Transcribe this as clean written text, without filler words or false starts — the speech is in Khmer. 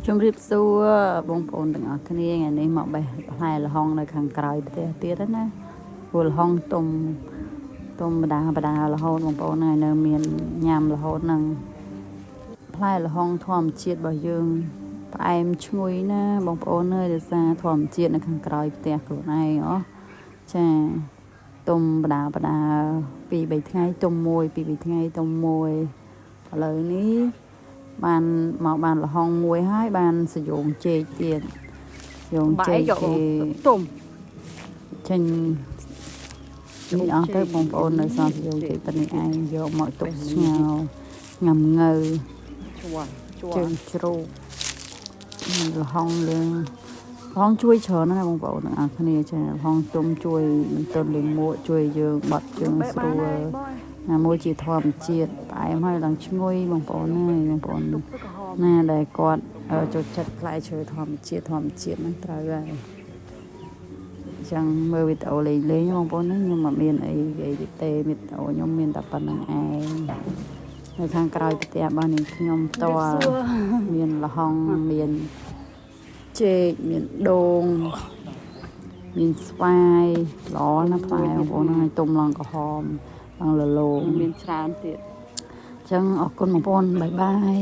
ជំរាបសួរបងប្អូនទាំងអស់គ្នាថ្ងៃនេះមកបេះផ្លែល្ហុងនៅខាងក្រោយផ្ទះទៀតណាព្រោះល្ហុងទុំបដារហូតបងប្អូនហើយនៅមានញ៉ាំរហូតនឹងផ្លែល្ហុងធម្មជាតិរបស់យើងផ្អែមឈ្ងុយណាបងប្អូនអើយដោយសារធម្មជាតិនៅខាងក្រោយផ្ទះខ្លួនឯងអូចាទុំបដា2 3ថ្ងៃទុំ1 2 3ថ្ងៃទុំ1ឥឡូវនេះបានល្ហុងមួយហើយបានសយងចេកទៀតសយងចេកគេទុំចេញនេះអស់ទៅបងប្អូននៅសល់សយងចេកប៉ុណ្្នេះឯងយកមកទុកស្ងោរញ៉ាំងើជើងជ្រូកល្ហុងយើងល្ហុងជួយច្រើនណាស់បងប្អូនទាំងអស់គ្នាចាល្ហុងទុំជួយមិនទន់លាងមួកជួយយើងបត់ជើងស្រួលណាមួយជាធម្មជាតិផ្អែមហើយឡើងឈ្ងុយបងប្អូនហើយបងប្អូនណាដែលគាត់ចូលចិត្តផ្លែឈើធម្មជាតិហ្នឹងត្រូវហើយអញ្ចឹងមើលវីដេអូលេងបងប្អូនខ្ញុំមិនមានអីនិយាយទេវីដេអូខ្ញុំមានតែប៉ុណ្្នឹងឯងនៅខាងក្រោយផ្ទះរបស់នេះខ្ញុំផ្ទាល់មានល្ហុងមានចេកមានដូងមានស្វាយល្អណាស់ផ្លែបងប្អូនហើយទុំឡើងក្រហមឡើងលលោងមានច្រើនទៀតអញ្ចឹងអរគុណបងប្អូនបាយបាយ